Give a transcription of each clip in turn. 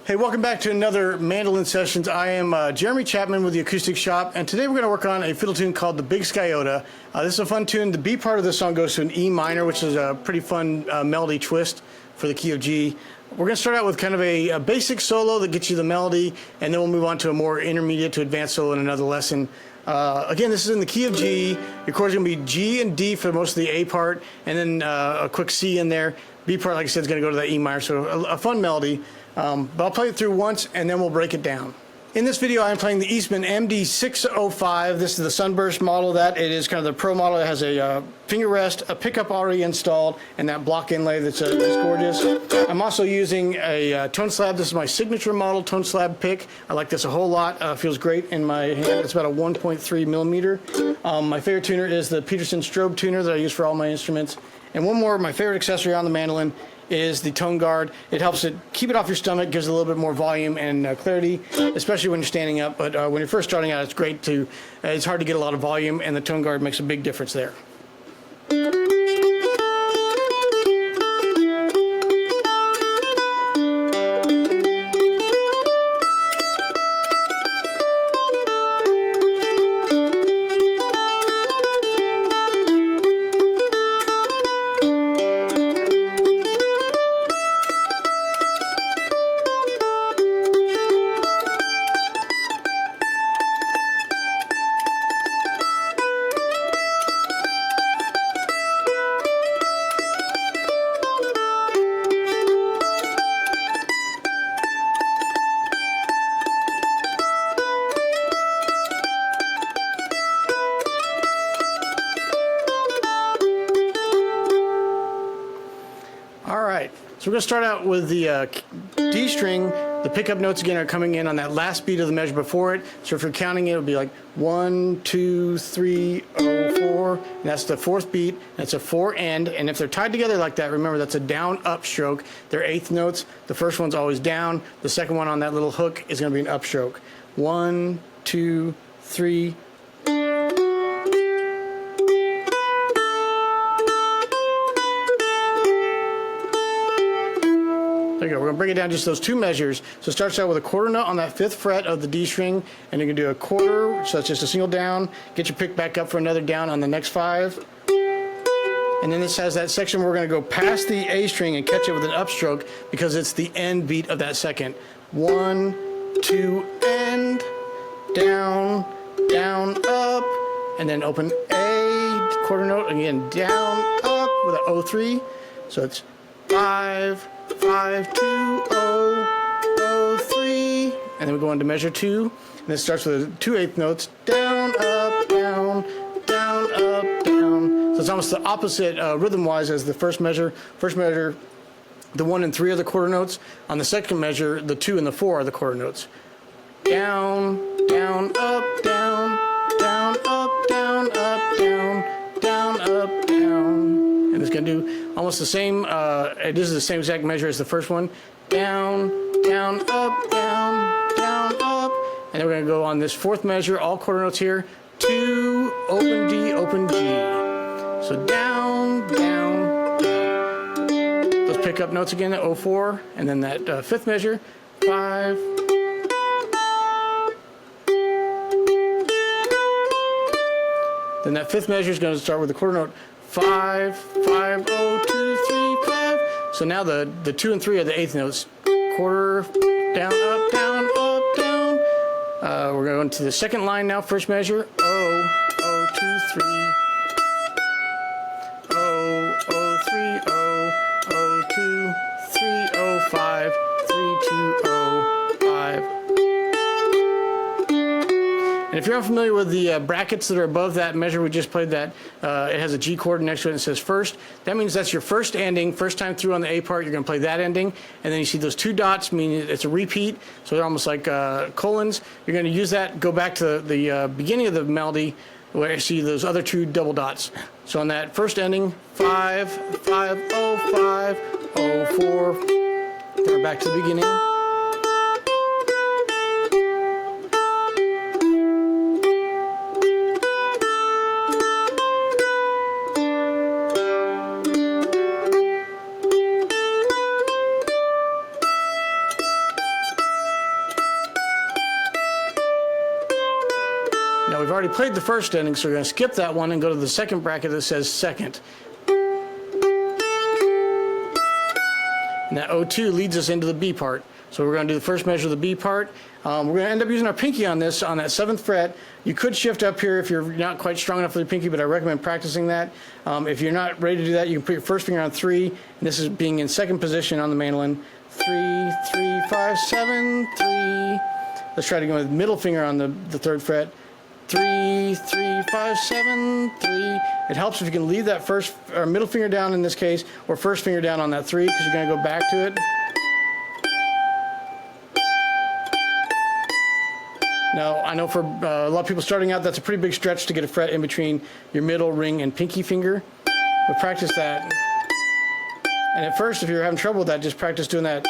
Hey, welcome back to another Mandolin Sessions. I am Jeremy Chapman with the Acoustic Shoppe, and today we're going to work on a fiddle tune called the Big Sciota. This is a fun tune. The B part of the song goes to an E minor, which is a pretty fun melody twist for the key of G. We're going to start out with kind of a basic solo that gets you the melody, and then we'll move on to a more intermediate to advanced solo in another lesson. Again, this is in the key of G. Your chords are going to be G and D for most of the A part, and then a quick C in there. B part, like I said, is going to go to that E minor, so a fun melody. But I'll play it through once and then we'll break it down. In this video I'm playing the Eastman MD605. This is the Sunburst model of that. It is kind of the pro model. It has a finger rest, a pickup already installed, and that block inlay that's gorgeous. I'm also using a tone slab. This is my signature model tone slab pick. I like this a whole lot. Feels great in my hand. It's about a 1.3 millimeter. My favorite tuner is the Peterson strobe tuner that I use for all my instruments. And one more, my favorite accessory on the mandolin is the tone guard. It helps it keep it off your stomach, gives it a little bit more volume and clarity, especially when you're standing up. But when you're first starting out, it's great to, it's hard to get a lot of volume, and the tone guard makes a big difference there. So we're going to start out with the D string. The pickup notes again are coming in on that last beat of the measure before it. So if you're counting it, it'll be like 1, 2, 3, 0, 4. And that's the fourth beat. That's a 4 end. And if they're tied together like that, remember that's a down up stroke. They're eighth notes. The first one's always down. The second one on that little hook is going to be an up stroke. 1, 2, 3. There you go. We're going to break it down just those two measures. So it starts out with a quarter note on that 5th fret of the D string, and you can do a quarter, so that's just a single down. Get your pick back up for another down on the next 5. And then this has that section where we're going to go past the A string and catch it with an upstroke because it's the end beat of that second. 1, 2, end, down, down, up, and then open A, quarter note, again, down, up with an 0-3. So it's 5, 5, 2, 0, 0, 3, and then we go on to measure 2, and it starts with 2 eighth notes, down, up, down, down, up, down. So it's almost the opposite rhythm-wise as the first measure. First measure, the 1 and 3 are the quarter notes. On the second measure, the 2 and the 4 are the quarter notes. Down, down, up, down, down, up, down, up, down, down, up, down. And it's going to do almost the same, it is the same exact measure as the first one. Down, down, up, down, down, up. And then we're going to go on this fourth measure, all quarter notes here. 2, open D, open G. So down, down, down. Those pickup notes again, 0-4. And then that fifth measure, 5. Then that fifth measure is going to start with the quarter note. 5, 5, 0, 2, 3, 5. So now the 2 and 3 are the eighth notes. Quarter, down, up, down, up, down. We're going to the second line now, first measure. 0, 0, 2, 3. 0, 0, 3, 0, 0, 2, 3, 0, 5, 3, 2, 0, 5. And if you're unfamiliar with the brackets that are above that measure we just played, that it has a G chord next to it and it says first. That means that's your first ending. First time through on the A part, you're going to play that ending. And then you see those 2 dots, meaning it's a repeat. So they're almost like colons. You're going to use that, go back to the beginning of the melody where you see those other 2 double dots. So on that first ending, 5, 5, 0, 5, 0, 4. Then we're back to the beginning. Now we've already played the first ending, so we're going to skip that one and go to the second bracket that says second. And that O2 leads us into the B part. So we're going to do the first measure of the B part. We're going to end up using our pinky on this, on that 7th fret. You could shift up here if you're not quite strong enough with your pinky, but I recommend practicing that. If you're not ready to do that, you can put your first finger on 3, and this is being in second position on the mandolin. 3, 3, 5, 7, 3. Let's try to go with middle finger on the 3rd fret. 3, 3, 5, 7, 3. It helps if you can leave that first or middle finger down in this case, or first finger down on that 3, because you're going to go back to it. Now, I know for a lot of people starting out, that's a pretty big stretch to get a fret in between your middle, ring, and pinky finger. But practice that. And at first, if you're having trouble with that, just practice doing that.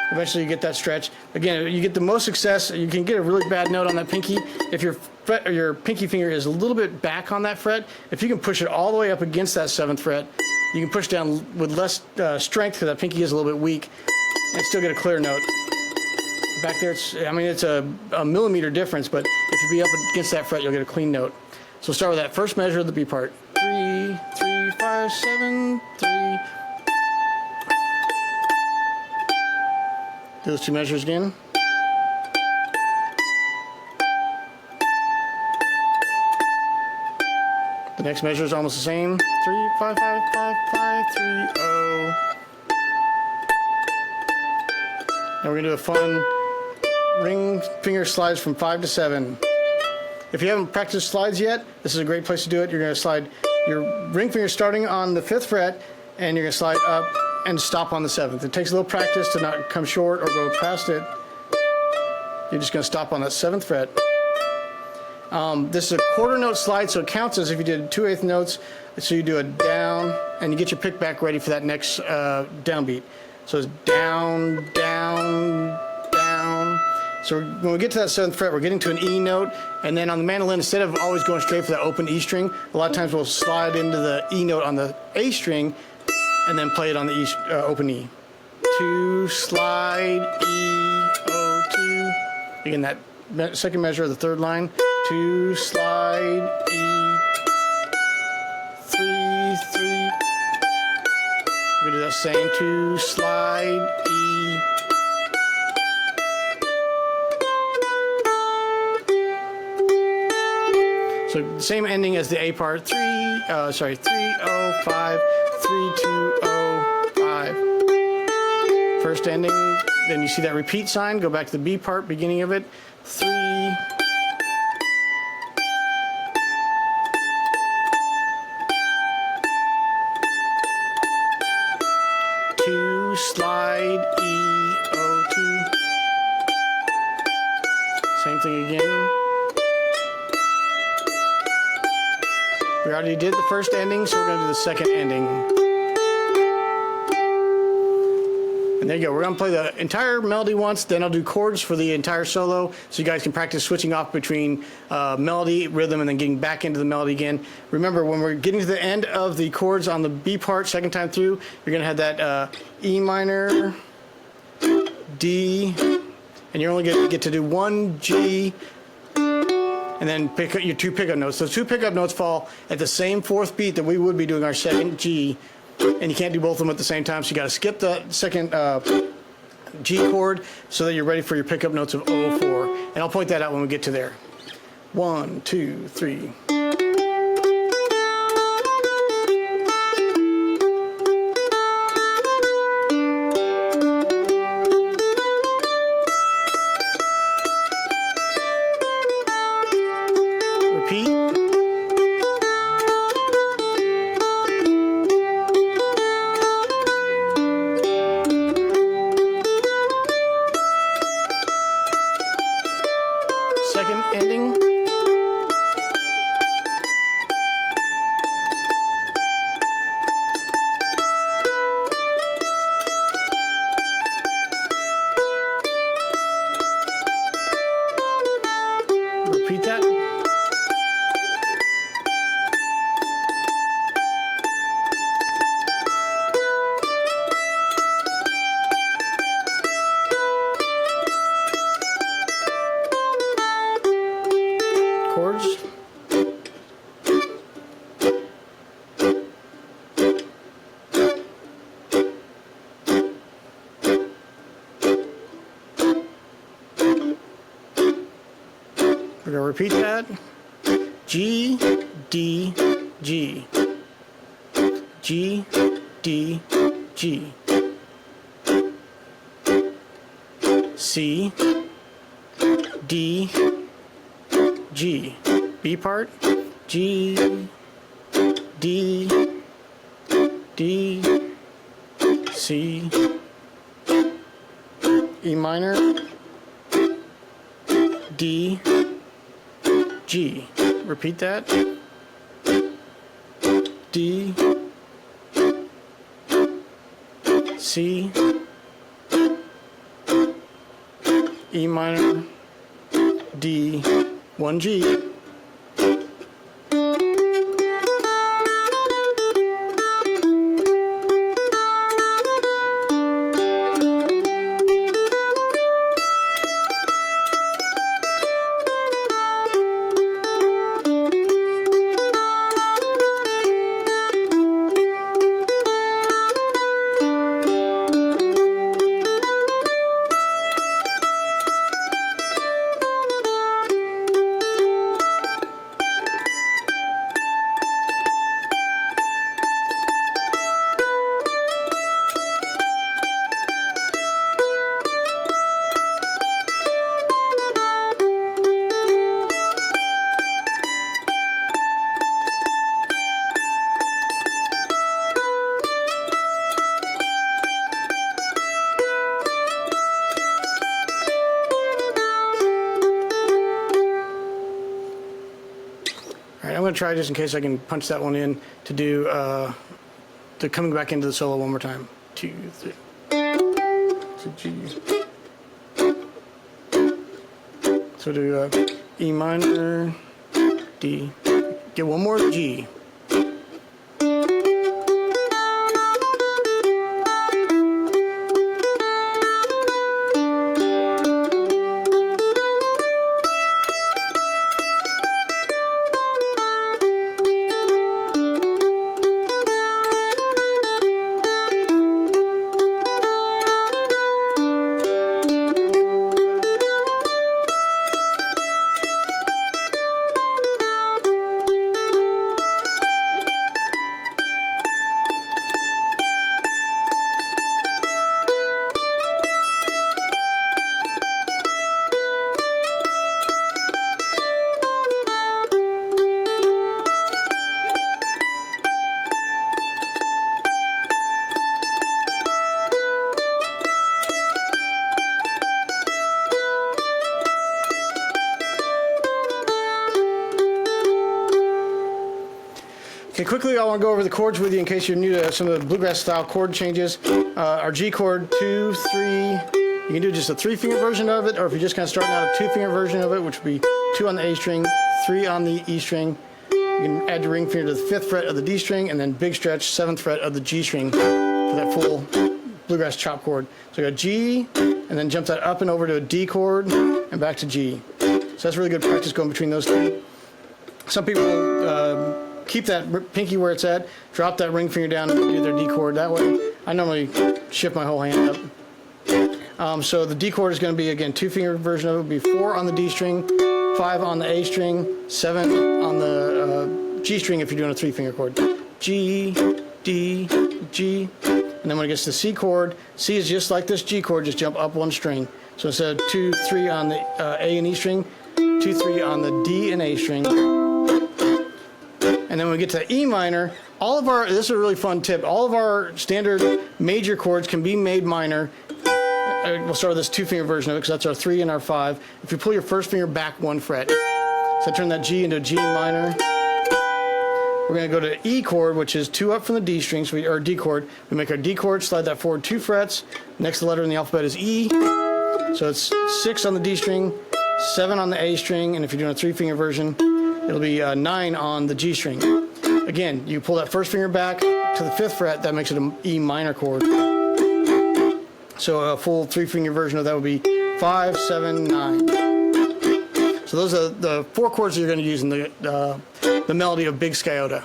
Eventually you get that stretch. Again, you get the most success. You can get a really bad note on that pinky if your fret or your pinky finger is a little bit back on that fret. If you can push it all the way up against that 7th fret, you can push down with less strength because that pinky is a little bit weak and still get a clear note. Back there, it's a millimeter difference, but if you be up against that fret, you'll get a clean note. So start with that first measure of the B part. 3, 3, 5, 7, 3. Do those 2 measures again. The next measure is almost the same. 3, 5, 5, 5, 5, 3, 0. Now we're going to do a fun ring finger slides from 5 to 7. If you haven't practiced slides yet, this is a great place to do it. You're going to slide your ring finger starting on the 5th fret, and you're going to slide up and stop on the 7th. It takes a little practice to not come short or go past it. You're just going to stop on that 7th fret. This is a quarter note slide, so it counts as if you did 2/8 notes. So you do a down, and you get your pick back ready for that next downbeat. So it's down, down, down. So when we get to that 7th fret, we're getting to an E note, and then on the mandolin, instead of always going straight for that open E string, a lot of times we'll slide into the E note on the A string, and then play it on the open E. 2, slide, E, O, 2. Again, that second measure of the 3rd line. 2, slide, E, 3, 3. We're going to do that same 2, slide, E. So the same ending as the A part. 3, 0, 5, 3, 2, 0, 5. First ending, then you see that repeat sign, go back to the B part, beginning of it. 3, 2, slide, E, O, 2. Same thing again. We already did the first ending, so we're going to do the second ending. And there you go. We're going to play the entire melody once, then I'll do chords for the entire solo, so you guys can practice switching off between melody, rhythm, and then getting back into the melody again. Remember, when we're getting to the end of the chords on the B part, second time through, you're going to have that E minor, D, and you're only going to get to do 1 G, and then pick up your 2 pickup notes. Those 2 pickup notes fall at the same 4th beat that we would be doing our second G, and you can't do both of them at the same time, so you got to skip the second G chord so that you're ready for your pickup notes of 0, 4. And I'll point that out when we get to there. 1, 2, 3. Second ending. We're going to repeat that. G, D, G. G, D, G. C, D, G. B part. G, D, D, C, E minor, D, G. Repeat that. D, C, E minor, D, 1 G. I'm going to try, just in case I can punch that one in, to do to coming back into the solo one more time. 2, 3. So G. So do E minor, D. Get one more G. Okay, quickly I want to go over the chords with you in case you're new to some of the bluegrass style chord changes. Our G chord, 2, 3. You can do just a 3-finger version of it, or if you're just kind of starting out, a 2-finger version of it, which would be 2 on the A string, 3 on the E string. You can add your ring finger to the 5th fret of the D string, and then big stretch, 7th fret of the G string for that full bluegrass chop chord. So you got G, and then jump that up and over to a D chord, and back to G. So that's really good practice going between those two. Some people keep that pinky where it's at, drop that ring finger down and do their D chord that way. I normally shift my whole hand up. So the D chord is going to be, again, 2-finger version of it. It would be 4 on the D string, 5 on the A string, 7 on the G string if you're doing a 3-finger chord. G, D, G. And then when it gets to the C chord, C is just like this G chord, just jump up 1 string. So instead of 2, 3 on the A and E string, 2, 3 on the D and A string. And then when we get to E minor, all of our, this is a really fun tip, all of our standard major chords can be made minor. We'll start with this 2-finger version of it because that's our 3 and our 5. If you pull your first finger back 1 fret. So turn that G into a G minor. We're going to go to E chord, which is 2 up from the D string, so or D chord. We make our D chord, slide that forward 2 frets. Next letter in the alphabet is E. So it's 6 on the D string, 7 on the A string, and if you're doing a 3-finger version, it'll be 9 on the G string. Again, you pull that first finger back to the 5th fret, that makes it an E minor chord. So a full 3-finger version of that would be 5, 7, 9. So those are the 4 chords that you're going to use in the melody of Big Sciota.